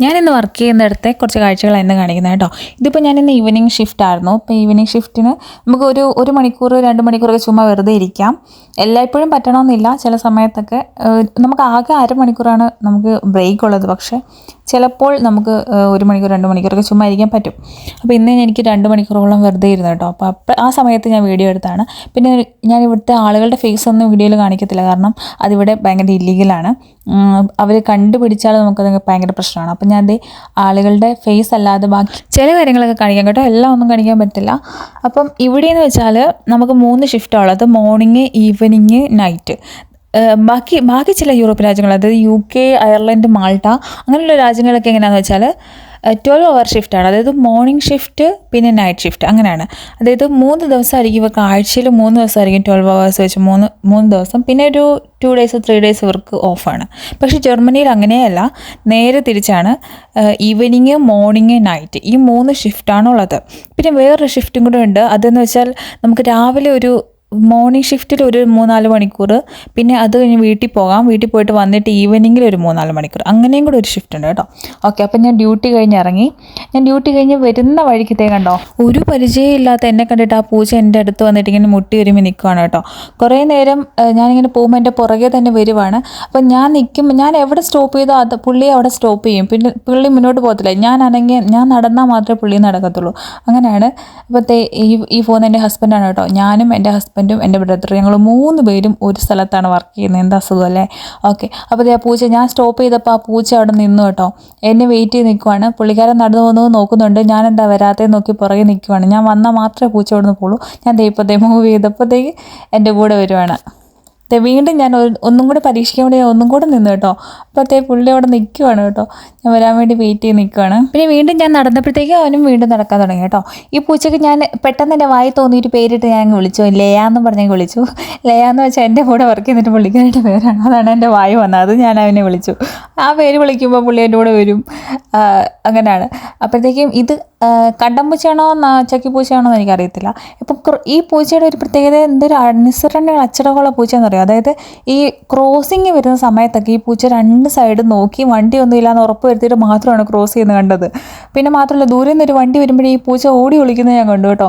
ഞാനിന്ന് വർക്ക് ചെയ്യുന്നിടത്തെ കുറച്ച് കാഴ്ചകളാണ് കാണിക്കുന്നത് കേട്ടോ. ഇതിപ്പോൾ ഞാനിന്ന് ഈവനിങ് ഷിഫ്റ്റ് ആയിരുന്നു. അപ്പോൾ ഈവനിങ് ഷിഫ്റ്റിന് നമുക്ക് ഒരു മണിക്കൂർ 2 മണിക്കൂറൊക്കെ ചുമ്മാ വെറുതെ ഇരിക്കാം. എല്ലായ്പ്പോഴും പറ്റണമെന്നില്ല. ചില സമയത്തൊക്കെ നമുക്ക് ആകെ അരമണിക്കൂറാണ് നമുക്ക് ബ്രേക്ക് ഉള്ളത്. പക്ഷേ ചിലപ്പോൾ നമുക്ക് 1 മണിക്കൂർ 2 മണിക്കൂറൊക്കെ ചുമ്മാ ഇരിക്കാൻ പറ്റും. അപ്പോൾ ഇന്ന് എനിക്ക് 2 മണിക്കൂറോളം വെറുതെ ഇരുന്നു കേട്ടോ. അപ്പോൾ ആ സമയത്ത് ഞാൻ വീഡിയോ എടുത്താണ്. പിന്നെ ഞാൻ ഇവിടുത്തെ ആളുകളുടെ ഫേസ് ഒന്നും വീഡിയോയിൽ കാണിക്കത്തില്ല, കാരണം അതിവിടെ ഭയങ്കര ഇല്ലീഗലാണ്. അവർ കണ്ടുപിടിച്ചാൽ നമുക്കത് ഭയങ്കര പ്രശ്നമാണ്. അപ്പം ഞാൻ ആളുകളുടെ ഫേസ് അല്ലാതെ ബാക്കി ചില കാര്യങ്ങളൊക്കെ കാണിക്കാം കേട്ടോ, എല്ലാം ഒന്നും കാണിക്കാൻ പറ്റില്ല. അപ്പം ഇവിടെയെന്ന് വെച്ചാൽ നമുക്ക് 3 ഷിഫ്റ്റാണ് ഉള്ളത്: മോർണിംഗ്, ഈവനിങ്, നൈറ്റ്. ബാക്കി ചില യൂറോപ്യൻ രാജ്യങ്ങൾ, അതായത് UK, അയർലൻഡ്, മാൾട്ട അങ്ങനെയുള്ള രാജ്യങ്ങളൊക്കെ എങ്ങനെയാണെന്ന് വെച്ചാൽ 12 അവർ ഷിഫ്റ്റാണ്. അതായത് മോർണിംഗ് ഷിഫ്റ്റ് പിന്നെ നൈറ്റ് ഷിഫ്റ്റ് അങ്ങനെയാണ്. അതായത് 3 ദിവസമായിരിക്കും ഇവർക്ക്, ആഴ്ചയിൽ 3 ദിവസമായിരിക്കും 12 അവേഴ്സ് വെച്ച് 3 ദിവസം, പിന്നെ ഒരു 2 ഡേയ്സ് 3 ഡേയ്സ് ഇവർക്ക് ഓഫാണ്. പക്ഷേ ജർമ്മനിയിൽ അങ്ങനെയല്ല, നേരെ തിരിച്ചാണ്. ഈവനിങ്, മോർണിംഗ്, നൈറ്റ് ഈ 3 ഷിഫ്റ്റാണുള്ളത്. പിന്നെ വേറൊരു ഷിഫ്റ്റും കൂടെ ഉണ്ട്. അതെന്ന് വെച്ചാൽ നമുക്ക് രാവിലെ ഒരു മോർണിംഗ് ഷിഫ്റ്റിൽ ഒരു 3-4 മണിക്കൂർ, പിന്നെ അത് കഴിഞ്ഞ് വീട്ടിൽ പോകാം. വീട്ടിൽ പോയിട്ട് വന്നിട്ട് ഈവനിങ്ങിൽ ഒരു 3-4 മണിക്കൂർ, അങ്ങനെയും കൂടെ ഒരു ഷിഫ്റ്റ് ഉണ്ട് കേട്ടോ. ഓക്കെ, അപ്പം ഞാൻ ഡ്യൂട്ടി കഴിഞ്ഞ് ഇറങ്ങി. ഞാൻ ഡ്യൂട്ടി കഴിഞ്ഞ് വരുന്ന വഴിക്കത്തേ കണ്ടോ, ഒരു പരിചയമില്ലാത്ത എന്നെ കണ്ടിട്ട് ആ പൂച്ച എൻ്റെ അടുത്ത് വന്നിട്ട് ഇങ്ങനെ മുട്ടി ഒരുമി നിൽക്കുകയാണ് കേട്ടോ. കുറേ നേരം ഞാനിങ്ങനെ പോകുമ്പോൾ എൻ്റെ പുറകെ തന്നെ വരുവാണ്. അപ്പം ഞാൻ എവിടെ സ്റ്റോപ്പ് ചെയ്തോ അത് പുള്ളി അവിടെ സ്റ്റോപ്പ് ചെയ്യും. പിന്നെ പുള്ളി മുന്നോട്ട് പോകത്തില്ല. ഞാൻ നടന്നാൽ മാത്രമേ പുള്ളി നടക്കത്തുള്ളൂ. അങ്ങനെയാണ്. ഇപ്പോഴത്തെ ഈ പോകുന്ന എൻ്റെ ഹസ്ബൻഡാണ് കേട്ടോ. ഞാനും എൻ്റെ ഹസ്ബൻഡും എൻ്റെ ബ്രദർ, ഞങ്ങൾ 3 പേരും ഒരു സ്ഥലത്താണ് വർക്ക് ചെയ്യുന്നത്. എന്താ സുഖമല്ലേ? ഓക്കെ, അപ്പോൾ ആ പൂച്ച, ഞാൻ സ്റ്റോപ്പ് ചെയ്തപ്പോൾ ആ പൂച്ച അവിടെ നിന്നു കേട്ടോ. എന്നെ വെയിറ്റ് ചെയ്ത് നിൽക്കുവാണ്. പുള്ളിക്കാരൻ നടന്നു പോകുന്നത് നോക്കുന്നുണ്ട്. ഞാൻ എന്താ വരാത്തേ നോക്കി പുറകെ നിൽക്കുവാണ്. ഞാൻ വന്നാൽ മാത്രമേ പൂച്ച അവിടെ നിന്ന് പോളൂ. ഞാൻ ഇപ്പോഴത്തെ മൂവ് ചെയ്തപ്പോഴത്തേക്ക് എൻ്റെ കൂടെ വരുവാണ്. വീണ്ടും ഞാൻ ഒന്നും കൂടെ പരീക്ഷിക്കാൻ വേണ്ടി ഒന്നും കൂടെ നിന്ന് കേട്ടോ. അപ്പോഴത്തേ പുള്ളി അവിടെ നിൽക്കുവാണ് കേട്ടോ. ഞാൻ വരാൻ വേണ്ടി വെയിറ്റ് ചെയ്ത് നിൽക്കുവാണ്. പിന്നെ വീണ്ടും ഞാൻ നടന്നപ്പോഴത്തേക്ക് അവനും വീണ്ടും നടക്കാൻ തുടങ്ങി കേട്ടോ. ഈ പൂച്ചയ്ക്ക് ഞാൻ പെട്ടെന്ന് എൻ്റെ വായി തോന്നിയിട്ട് പേരിട്ട് ഞാൻ വിളിച്ചു, ലയാന്ന് പറഞ്ഞ് വിളിച്ചു. ലയാന്ന് വെച്ചാൽ എൻ്റെ കൂടെ വർക്ക് ചെയ്തിട്ട് പുള്ളിക്കാരുടെ പേരാണ്. അതാണ് എൻ്റെ വായി വന്നത്. അത് ഞാൻ അവനെ വിളിച്ചു. ആ പേര് വിളിക്കുമ്പോൾ പുള്ളി എൻ്റെ കൂടെ വരും. അങ്ങനെയാണ്. അപ്പോഴത്തേക്കും ഇത് കണ്ടംപൂച്ചയാണോ ചക്കിപ്പൂച്ചയാണോ എന്ന് എനിക്കറിയത്തില്ല. ഇപ്പം ഈ പൂച്ചയുടെ ഒരു പ്രത്യേകത, എന്തൊരു അനുസരണ അച്ചടക്കമുള്ള പൂച്ചയെന്ന് പറയും. അതായത് ഈ ക്രോസിങ് വരുന്ന സമയത്തൊക്കെ ഈ പൂച്ച 2 സൈഡും നോക്കി വണ്ടി ഒന്നും ഇല്ലാന്ന് ഉറപ്പ് വരുത്തിയിട്ട് മാത്രമാണ് ക്രോസ് ചെയ്യുന്നത് കണ്ടത്. പിന്നെ മാത്രമല്ല, ദൂരെ നിന്നൊരു വണ്ടി വരുമ്പോഴേ ഈ പൂച്ച ഓടി ഒളിക്കുന്നത് ഞാൻ കണ്ടു കേട്ടോ.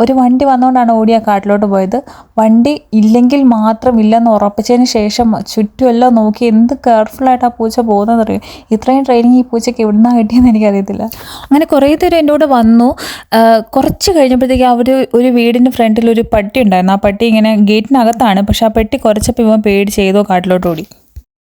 ഒരു വണ്ടി വന്നുകൊണ്ടാണ് ഓടി ആ കാട്ടിലോട്ട് പോയത്. വണ്ടി ഇല്ലെങ്കിൽ മാത്രം ഇല്ലെന്ന് ഉറപ്പിച്ചതിന് ശേഷം ചുറ്റുമെല്ലാം നോക്കി എന്ത് കെയർഫുള്ളായിട്ട് ആ പൂച്ച പോകുന്നതെന്നറിയും. ഇത്രയും ട്രെയിനിങ് ഈ പൂച്ചയ്ക്ക് എവിടുന്നാണ് കിട്ടിയെന്ന് എനിക്കറിയത്തില്ല. അങ്ങനെ കുറേ പേര് എൻ്റെ കൂടെ വന്നു. കുറച്ച് കഴിഞ്ഞപ്പോഴത്തേക്ക് ഒരു വീടിൻ്റെ ഫ്രണ്ടിൽ ഒരു പട്ടി ഉണ്ടായിരുന്നു. ആ പട്ടി ഇങ്ങനെ ഗേറ്റിനകത്താണ്, പക്ഷെ ആ പട്ടി കുറച്ചപ്പോൾ ഇവൻ പേടിച്ച് ഏതോ കാട്ടിലോട്ട് ഓടി.